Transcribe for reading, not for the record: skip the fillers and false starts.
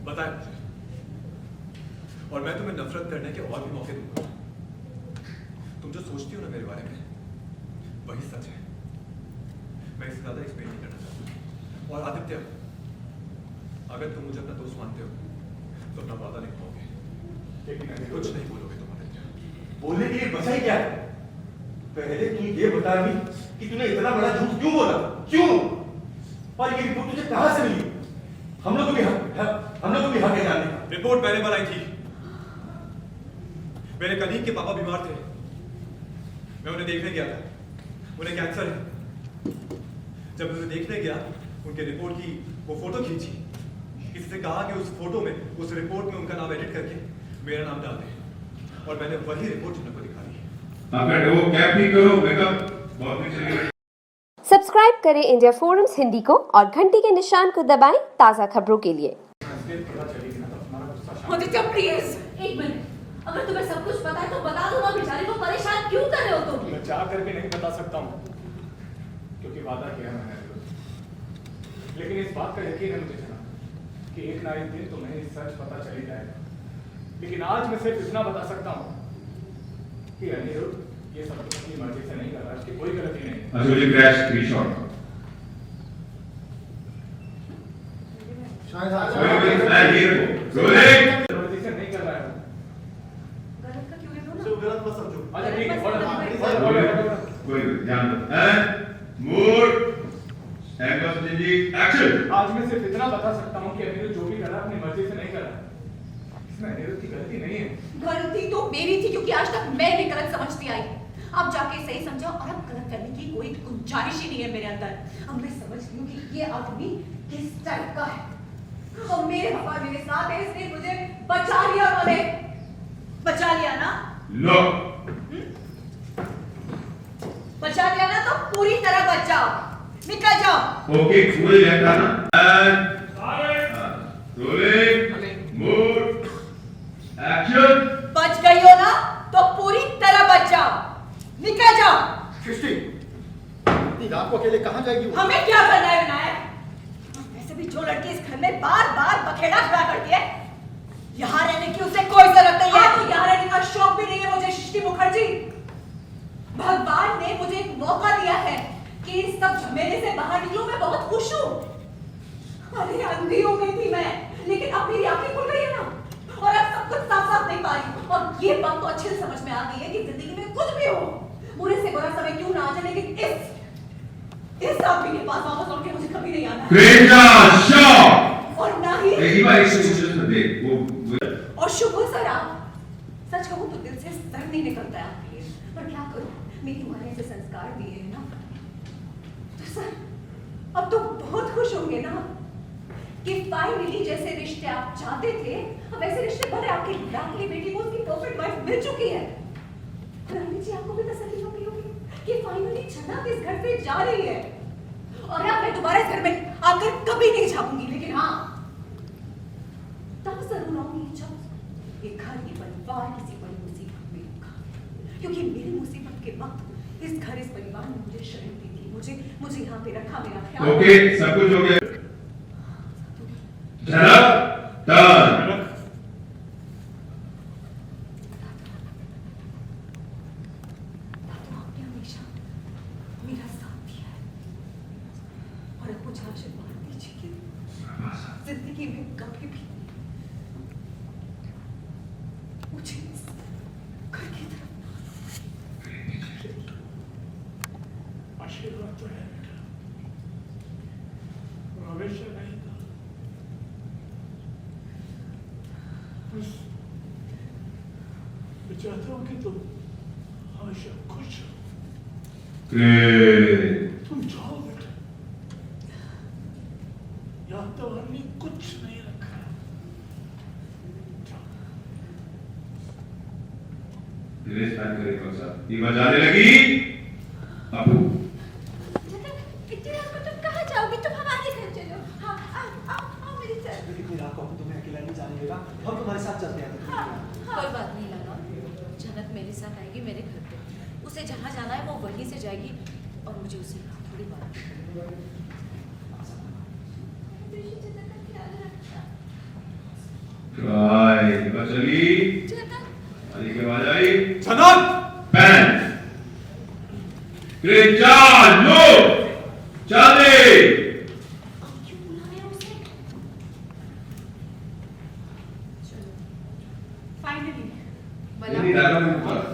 बताएं मुझे, और मैं तुम्हें नफरत करने के और भी मौके दूंगा। तुम जो सोचती हो ना मेरे बारे में, वही सच है। मैं इससे ज्यादा एक्सप्लेन नहीं करना चाहता। और आदित्य, अगर तुम मुझे अपना दोस्त मानते हो तो अपना वादा निभाओगे, लेकिन कुछ नहीं बोलोगे तुम आदित्य। बोलने के लिए बचा ही क्या है? पहले तुम ये बता भी कि तूने इतना बड़ा झूठ क्यों बोला, क्यों? और ये रिपोर्ट तुझे कहां से मिली? हम लोग को भी हक है जानने का। रिपोर्ट मैंने बनाई थी। मेरे कलीग के पापा बीमार थे, मैं उन्हें देखने गया था। उन्हें कैंसर है। जब मैं उन्हें देखने गया, उनके रिपोर्ट की वो फोटो खींची। किसी से कहा कि उस फोटो में, उस रिपोर्ट में उनका नाम एडिट करके मेरा नाम डाल दे, और मैंने वही रिपोर्ट उनको दिखा दी। वो कैप भी करो, मेकअप बहुत भी चलिए। सब्सक्राइब करें इंडिया फोरम्स हिंदी को और घंटी के निशान को दबाएं ताज़ा खबरों के लिए। प्लीज एक मिनट, अगर तुम्हें सब कुछ पता है तो बता दो ना, बेचारे को परेशान क्यों कर रहे हो तुम? मैं चाह करके नहीं बता सकता हूँ, क्योंकि वादा किया मैंने। लेकिन इस बात का यकीन है मुझे जना कि एक ना एक दिन तुम्हें ये सच पता चल ही जाएगा। लेकिन आज मैं सिर्फ इतना बता सकता हूँ कि अनिरुद्ध ये सब कुछ अपनी मर्जी से नहीं कर रहा, इसकी कोई गलती नहीं। मुझे क्रैश स्क्रीनशॉट मर्जी से नहीं कर रहा है। गलत का क्यों है? गलत मत समझो। अच्छा ठीक है, कोई ध्यान दो। Mood action. आज मैं सिर्फ इतना बता सकता हूँ कि अनिरुद्ध जो भी कर रहा है अपनी मर्जी से नहीं कर रहा। इसमें अनिरुद्ध की गलती नहीं है। गलती तो मेरी थी, क्योंकि आज तक मैं भी गलत समझती आई। अब जाके सही समझा, और अब गलत करने की कोई गुंजाइश ही नहीं है मेरे अंदर। अब मैं समझ गई हूँ कि ये आदमी किस टाइप का है। और मेरे पापा मेरे साथ है, इसने मुझे बचा लिया। उन्होंने बचा लिया ना? लो बचा लिया ना, तो पूरी तरह बच जाओ, निकल जाओ। ओके, फुल लेफ्ट आना। Rolling mood action. बच गई हो ना, तो पूरी तरह बच जाओ, निकल जाओ। सृष्टि, इतनी रात को अकेले कहां जाएगी वो? हमें क्या करना है विनायक? वैसे भी जो लड़की इस घर में बार बार बखेड़ा खड़ा करती है, यहाँ रहने की उसे कोई जरूरत नहीं है। तो यहाँ रहने का शौक भी नहीं है मुझे सृष्टि मुखर्जी। भगवान ने मुझे एक मौका दिया है कि इस सब झमेले से बाहर निकलूं। मैं बहुत खुश हूँ। अरे अंधी हो गई थी मैं, लेकिन अब मेरी आंखें खुल गई है ना, और अब सब कुछ साफ साफ नहीं पा रही। और ये बात तो अच्छे से समझ में आ गई है कि जिंदगी में कुछ भी हो, बुरे से बुरा समय क्यों ना आ जाए, लेकिन इस आदमी के पास वापस लौट के मुझे कभी नहीं आना है। और ना ही और शुभ सर, आप सच कहूं तो दिल से सर नहीं निकलता है आपके लिए, पर क्या करूं, मेरी माँ ने ऐसे संस्कार दिए हैं ना। तो सर अब तो बहुत खुश होंगे ना कि फाइनली जैसे रिश्ते आप चाहते थे, अब ऐसे रिश्ते बने। आपकी लाडली बेटी को उसकी परफेक्ट वाइफ मिल चुकी है। रानी जी, आपको भी तसल्ली हो गई होगी कि फाइनली छना इस घर से जा रही है, और अब मैं दोबारा इस घर में आकर कभी नहीं झांकूंगी। लेकिन हाँ, तब जरूर आऊंगी जब ये घर, ये परिवार किसी बड़ी मुसीबत में होगा, क्योंकि मेरी मुसीबत के वक्त इस घर, इस परिवार ने मुझे शरण दी थी, मुझे यहाँ पे रखा, मेरा ख्याल। ओके, सब कुछ हो गया। डन। आपने हमेशा मेरा साथ दिया है, और अब मुझे आशीर्वाद दीजिए कि जिंदगी में कभी भी मुझे इस घर की तरफ आशीर्वाद तो है बेटा, हमेशा रहेगा। मैं चाहता हूँ कि तुम हमेशा खुश हो। तुम जाओ बेटा, यहाँ तो हमने कुछ नहीं रखा। ये जाने लगी। अपू इतनी रात को तुम कहाँ जाओगी? तुम हमारे घर चलो। हाँ, आओ मेरी तरफ। इतनी रात को तुम्हें अकेला नहीं जाने देगा, हम तुम्हारे साथ चलते हैं। कोई बात नहीं लगा, जनक मेरे साथ आएगी मेरे घर पे। उसे जहाँ जाना है वो वहीं से जाएगी, और मुझे उसे थोड़ी बात बस चली अली के बाद आई जनक पैन क्रेन चाल लो चल दे क्यों बुला रहे हो उसे? फाइनली नहीं डायलॉग नहीं